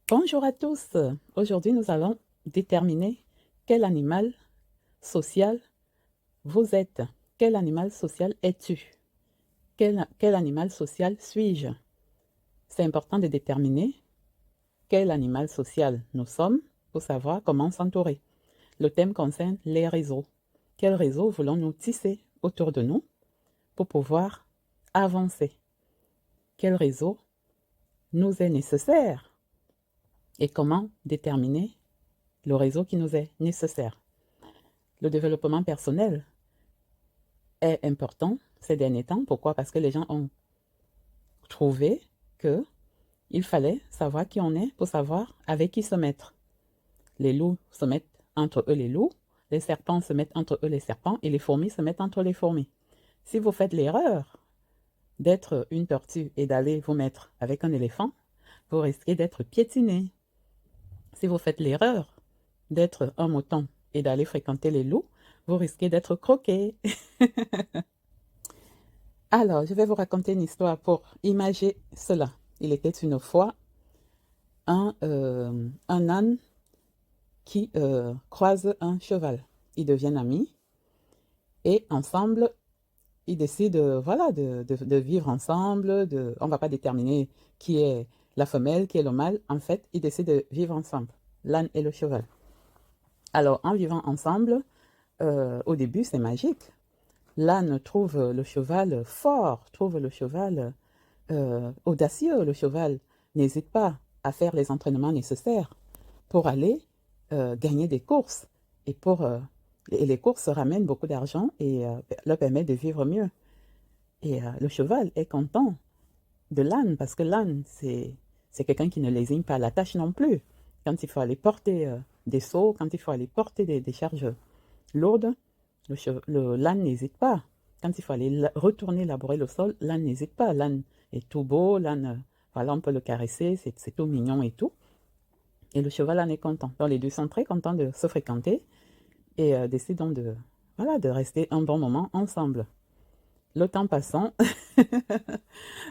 Bonjour à tous. Aujourd'hui, nous allons déterminer quel animal social vous êtes. Quel animal social es-tu? Quel animal social suis-je? C'est important de déterminer quel animal social nous sommes pour savoir comment s'entourer. Le thème concerne les réseaux. Quels réseaux voulons-nous tisser autour de nous pour pouvoir avancer? Quel réseau nous est nécessaire et comment déterminer le réseau qui nous est nécessaire? Le développement personnel est important ces derniers temps. Pourquoi? Parce que les gens ont trouvé que il fallait savoir qui on est pour savoir avec qui se mettre. Les loups se mettent entre eux les loups, les serpents se mettent entre eux les serpents et les fourmis se mettent entre les fourmis. Si vous faites l'erreur d'être une tortue et d'aller vous mettre avec un éléphant, vous risquez d'être piétiné. Si vous faites l'erreur d'être un mouton et d'aller fréquenter les loups, vous risquez d'être croqué. Alors, je vais vous raconter une histoire pour imager cela. Il était une fois un âne qui croise un cheval. Ils deviennent amis et ensemble, ils décident voilà, de vivre ensemble. On ne va pas déterminer qui est la femelle, qui est le mâle. En fait, ils décident de vivre ensemble, l'âne et le cheval. Alors, en vivant ensemble, au début, c'est magique. L'âne trouve le cheval fort, trouve le cheval audacieux. Le cheval n'hésite pas à faire les entraînements nécessaires pour aller gagner des courses. Et les courses ramènent beaucoup d'argent et leur permettent de vivre mieux. Et le cheval est content de l'âne parce que l'âne, c'est quelqu'un qui ne lésigne pas la tâche non plus. Quand il faut aller porter des seaux, quand il faut aller porter des charges lourdes, l'âne n'hésite pas. Quand il faut aller retourner labourer le sol, l'âne n'hésite pas. L'âne est tout beau, l'âne, voilà, on peut le caresser, c'est tout mignon et tout. Et le cheval en est content. Donc les deux sont très contents de se fréquenter et décident voilà, de rester un bon moment ensemble. Le temps passant,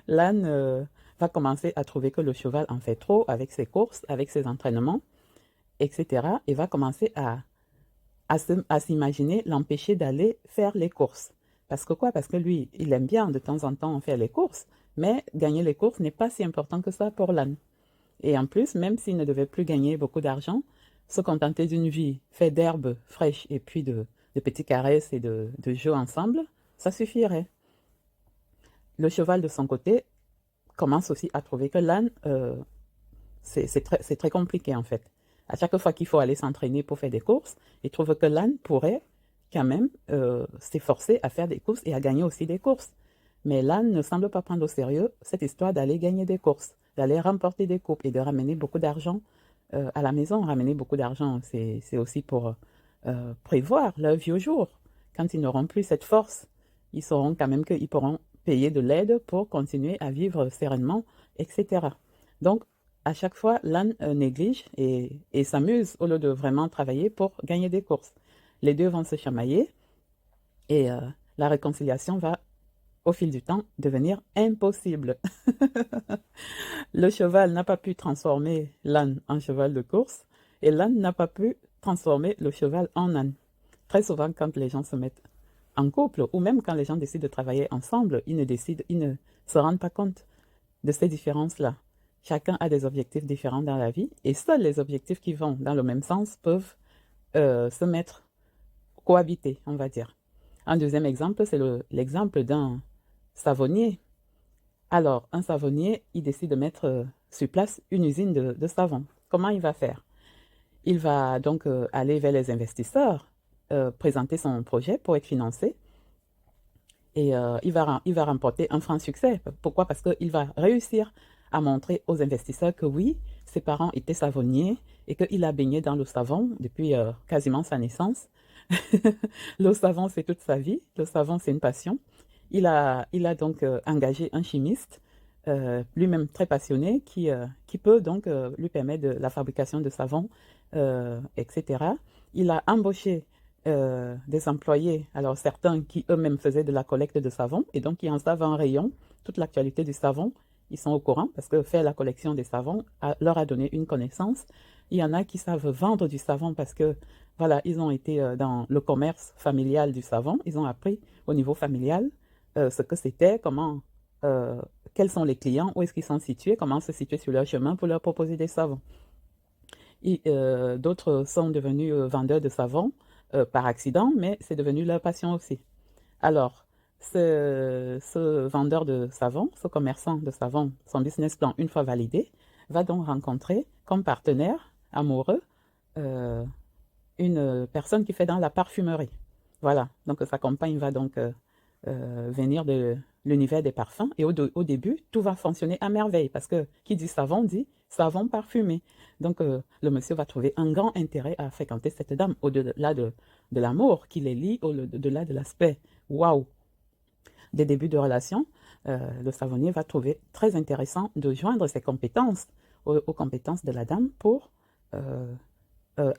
l'âne va commencer à trouver que le cheval en fait trop avec ses courses, avec ses entraînements, etc. Et va commencer à s'imaginer l'empêcher d'aller faire les courses. Parce que quoi? Parce que lui, il aime bien de temps en temps faire les courses, mais gagner les courses n'est pas si important que ça pour l'âne. Et en plus, même s'il ne devait plus gagner beaucoup d'argent, se contenter d'une vie faite d'herbes fraîches et puis de petites caresses et de jeux ensemble, ça suffirait. Le cheval, de son côté, commence aussi à trouver que l'âne, c'est très compliqué en fait. À chaque fois qu'il faut aller s'entraîner pour faire des courses, il trouve que l'âne pourrait quand même s'efforcer à faire des courses et à gagner aussi des courses. Mais l'âne ne semble pas prendre au sérieux cette histoire d'aller gagner des courses, d'aller remporter des coupes et de ramener beaucoup d'argent à la maison. Ramener beaucoup d'argent, c'est aussi pour prévoir leur vie au jour. Quand ils n'auront plus cette force, ils sauront quand même qu'ils pourront payer de l'aide pour continuer à vivre sereinement, etc. Donc, à chaque fois, l'âne néglige et s'amuse au lieu de vraiment travailler pour gagner des courses. Les deux vont se chamailler et la réconciliation va, au fil du temps, devenir impossible. Le cheval n'a pas pu transformer l'âne en cheval de course et l'âne n'a pas pu transformer le cheval en âne. Très souvent, quand les gens se mettent en couple ou même quand les gens décident de travailler ensemble, ils ne se rendent pas compte de ces différences-là. Chacun a des objectifs différents dans la vie et seuls les objectifs qui vont dans le même sens peuvent se mettre, cohabiter, on va dire. Un deuxième exemple, c'est l'exemple d'un savonnier. Alors, un savonnier, il décide de mettre sur place une usine de savon. Comment il va faire? Il va donc aller vers les investisseurs, présenter son projet pour être financé et il va remporter un franc succès. Pourquoi? Parce qu'il va réussir à montrer aux investisseurs que oui, ses parents étaient savonniers et qu'il a baigné dans le savon depuis quasiment sa naissance. Le savon, c'est toute sa vie. Le savon, c'est une passion. Il a donc engagé un chimiste, lui-même très passionné, qui peut donc lui permettre de la fabrication de savon, etc. Il a embauché des employés, alors certains qui eux-mêmes faisaient de la collecte de savon, et donc qui en savent un rayon, toute l'actualité du savon, ils sont au courant parce que faire la collection des savons leur a donné une connaissance. Il y en a qui savent vendre du savon parce que, voilà, ils ont été dans le commerce familial du savon. Ils ont appris au niveau familial ce que c'était, euh, quels sont les clients, où est-ce qu'ils sont situés, comment se situer sur leur chemin pour leur proposer des savons. D'autres sont devenus vendeurs de savon par accident, mais c'est devenu leur passion aussi. Alors, ce vendeur de savon, ce commerçant de savon, son business plan, une fois validé, va donc rencontrer comme partenaire amoureux euh, une personne qui fait dans la parfumerie. Voilà, donc sa compagne va donc venir de l'univers des parfums. Et au début, tout va fonctionner à merveille parce que qui dit savon parfumé. Donc le monsieur va trouver un grand intérêt à fréquenter cette dame au-delà de l'amour qui les lie, au-delà de l'aspect waouh des débuts de relation. Le savonnier va trouver très intéressant de joindre ses compétences aux compétences de la dame pour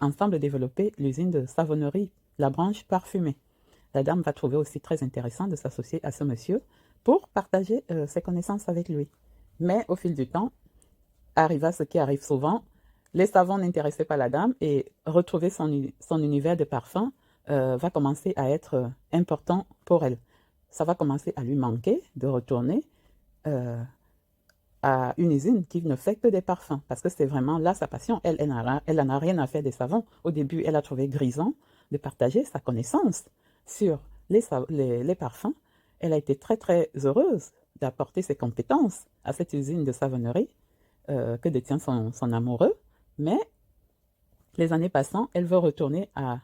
ensemble développer l'usine de savonnerie, la branche parfumée. La dame va trouver aussi très intéressant de s'associer à ce monsieur pour partager ses connaissances avec lui. Mais au fil du temps, arriva ce qui arrive souvent, les savons n'intéressaient pas la dame et retrouver son univers de parfum va commencer à être important pour elle. Ça va commencer à lui manquer de retourner à une usine qui ne fait que des parfums, parce que c'est vraiment là sa passion. Elle n'en a rien à faire des savons. Au début, elle a trouvé grisant de partager sa connaissance sur les parfums. Elle a été très très heureuse d'apporter ses compétences à cette usine de savonnerie que détient son amoureux, mais les années passant, elle veut retourner à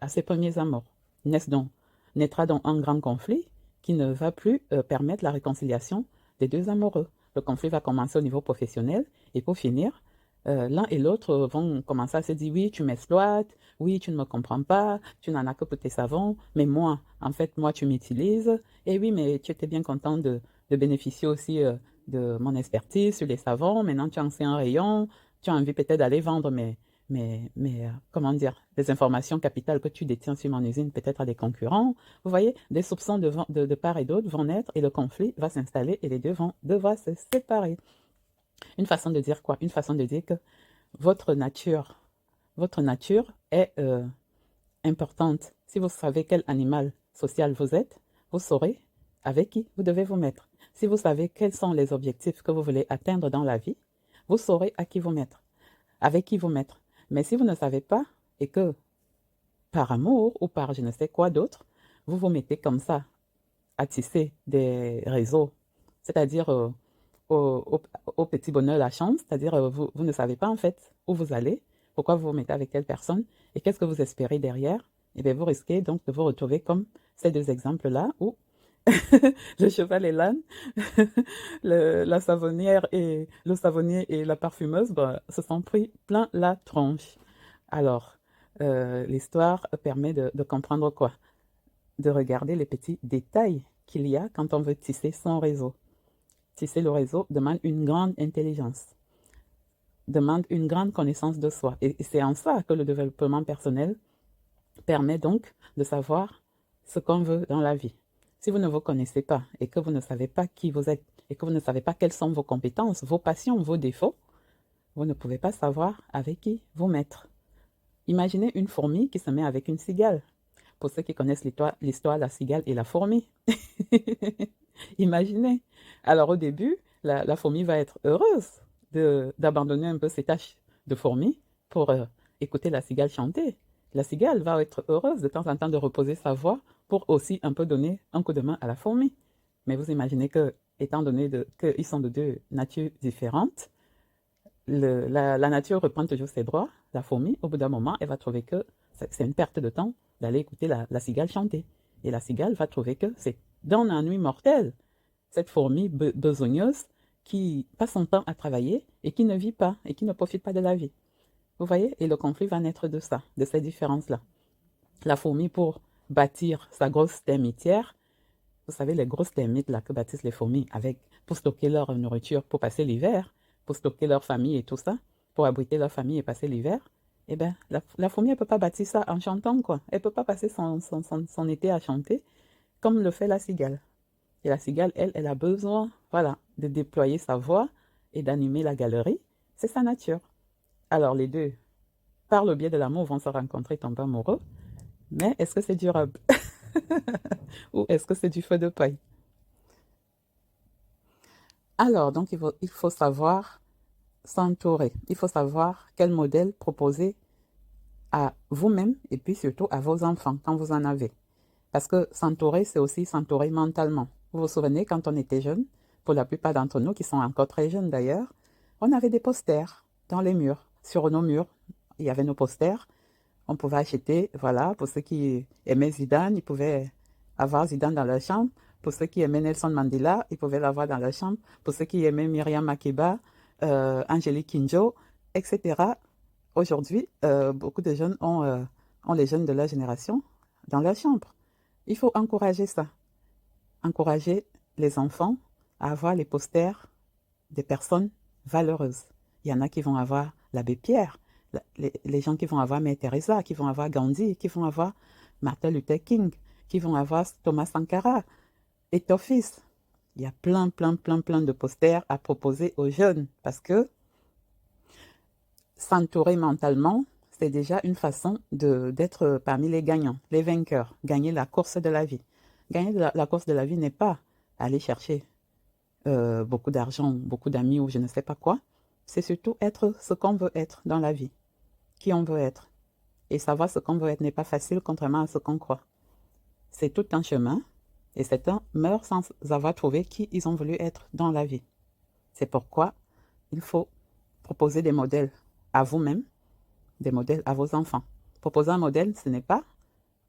ses premiers amours. Naîtra donc un grand conflit qui ne va plus permettre la réconciliation des deux amoureux. Le conflit va commencer au niveau professionnel et pour finir, l'un et l'autre vont commencer à se dire oui, tu m'exploites, oui, tu ne me comprends pas, tu n'en as que pour tes savons, mais moi, en fait, moi, tu m'utilises, et oui, mais tu étais bien content de bénéficier aussi de mon expertise sur les savons, maintenant tu en sais un rayon, tu as envie peut-être d'aller vendre comment dire, des informations capitales que tu détiens sur mon usine, peut-être à des concurrents. Vous voyez, des soupçons de part et d'autre vont naître et le conflit va s'installer et les deux vont devoir se séparer. Une façon de dire quoi? Une façon de dire que votre nature, votre nature est importante. Si vous savez quel animal social vous êtes, vous saurez avec qui vous devez vous mettre. Si vous savez quels sont les objectifs que vous voulez atteindre dans la vie, vous saurez à qui vous mettre, avec qui vous mettre. Mais si vous ne savez pas et que par amour ou par je ne sais quoi d'autre, vous vous mettez comme ça à tisser des réseaux, c'est-à-dire au petit bonheur la chance, c'est-à-dire vous ne savez pas en fait où vous allez, pourquoi vous vous mettez avec telle personne et qu'est-ce que vous espérez derrière, et bien vous risquez donc de vous retrouver comme ces deux exemples-là où le cheval et l'âne, la savonnière et le savonnier et la parfumeuse se sont pris plein la tronche. Alors, l'histoire permet de comprendre quoi? De regarder les petits détails qu'il y a quand on veut tisser son réseau. Tisser le réseau demande une grande intelligence, demande une grande connaissance de soi. Et c'est en ça que le développement personnel permet donc de savoir ce qu'on veut dans la vie. Si vous ne vous connaissez pas et que vous ne savez pas qui vous êtes et que vous ne savez pas quelles sont vos compétences, vos passions, vos défauts, vous ne pouvez pas savoir avec qui vous mettre. Imaginez une fourmi qui se met avec une cigale. Pour ceux qui connaissent l'histoire de la cigale et la fourmi. Imaginez. Alors au début, la fourmi va être heureuse d'abandonner un peu ses tâches de fourmi pour écouter la cigale chanter. La cigale va être heureuse de temps en temps de reposer sa voix pour aussi un peu donner un coup de main à la fourmi. Mais vous imaginez que, étant donné qu'ils sont de deux natures différentes, la nature reprend toujours ses droits. La fourmi, au bout d'un moment, elle va trouver que c'est une perte de temps d'aller écouter la cigale chanter. Et la cigale va trouver que c'est d'un ennui mortel. Cette fourmi besogneuse qui passe son temps à travailler et qui ne vit pas et qui ne profite pas de la vie. Vous voyez? Et le conflit va naître de ça, de ces différences-là. La fourmi, pour bâtir sa grosse termitière, vous savez, les grosses termites là, que bâtissent les fourmis pour stocker leur nourriture, pour passer l'hiver, pour stocker leur famille et tout ça, pour abriter leur famille et passer l'hiver, eh bien, la fourmi, elle ne peut pas bâtir ça en chantant, quoi. Elle ne peut pas passer son été à chanter comme le fait la cigale. Et la cigale, elle, elle a besoin, voilà, de déployer sa voix et d'animer la galerie. C'est sa nature. Alors les deux, par le biais de l'amour, vont se rencontrer, tomber amoureux. Mais est-ce que c'est durable? Ou est-ce que c'est du feu de paille? Alors, donc, il faut savoir s'entourer. Il faut savoir quel modèle proposer à vous-même et puis surtout à vos enfants quand vous en avez. Parce que s'entourer, c'est aussi s'entourer mentalement. Vous vous souvenez, quand on était jeune, pour la plupart d'entre nous qui sont encore très jeunes d'ailleurs, on avait des posters dans les murs. Sur nos murs, il y avait nos posters. On pouvait acheter, voilà, pour ceux qui aimaient Zidane, ils pouvaient avoir Zidane dans leur chambre. Pour ceux qui aimaient Nelson Mandela, ils pouvaient l'avoir dans leur chambre. Pour ceux qui aimaient Myriam Makeba, Angélique Kidjo, etc. Aujourd'hui, beaucoup de jeunes ont les jeunes de leur génération dans leur chambre. Il faut encourager ça. Encourager les enfants à avoir les posters des personnes valeureuses. Il y en a qui vont avoir l'abbé Pierre, les gens qui vont avoir Mère Teresa, qui vont avoir Gandhi, qui vont avoir Martin Luther King, qui vont avoir Thomas Sankara, et Tofis. Il y a plein de posters à proposer aux jeunes parce que s'entourer mentalement, c'est déjà une façon d'être parmi les gagnants, les vainqueurs, gagner la course de la vie. Gagner la course de la vie n'est pas aller chercher beaucoup d'argent, beaucoup d'amis ou je ne sais pas quoi. C'est surtout être ce qu'on veut être dans la vie, qui on veut être. Et savoir ce qu'on veut être n'est pas facile, contrairement à ce qu'on croit. C'est tout un chemin, et certains meurent sans avoir trouvé qui ils ont voulu être dans la vie. C'est pourquoi il faut proposer des modèles à vous-même, des modèles à vos enfants. Proposer un modèle, ce n'est pas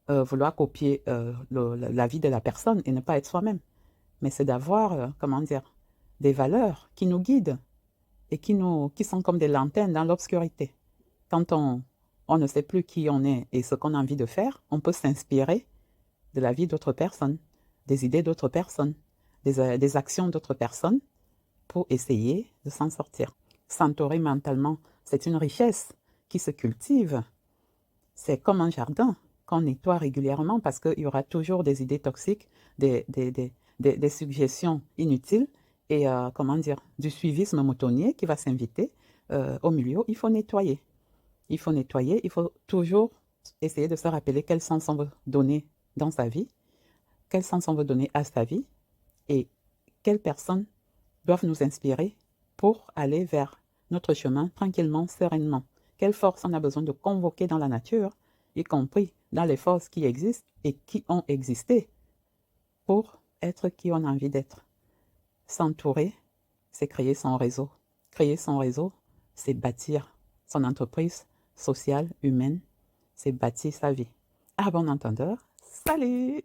vouloir copier la vie de la personne et ne pas être soi-même, mais c'est d'avoir, comment dire, des valeurs qui nous guident et qui sont comme des lanternes dans l'obscurité. Quand on ne sait plus qui on est et ce qu'on a envie de faire, on peut s'inspirer de la vie d'autres personnes, des idées d'autres personnes, des actions d'autres personnes pour essayer de s'en sortir. S'entourer mentalement, c'est une richesse qui se cultive. C'est comme un jardin qu'on nettoie régulièrement parce qu'il y aura toujours des idées toxiques, des suggestions inutiles et comment dire, du suivisme moutonnier qui va s'inviter au milieu. Il faut nettoyer. Il faut nettoyer. Il faut toujours essayer de se rappeler quel sens on veut donner dans sa vie, quel sens on veut donner à sa vie et quelles personnes doivent nous inspirer pour aller vers notre chemin tranquillement, sereinement. Quelle force on a besoin de convoquer dans la nature, y compris dans les forces qui existent et qui ont existé pour être qui on a envie d'être. S'entourer, c'est créer son réseau. Créer son réseau, c'est bâtir son entreprise sociale, humaine, c'est bâtir sa vie. À bon entendeur, salut!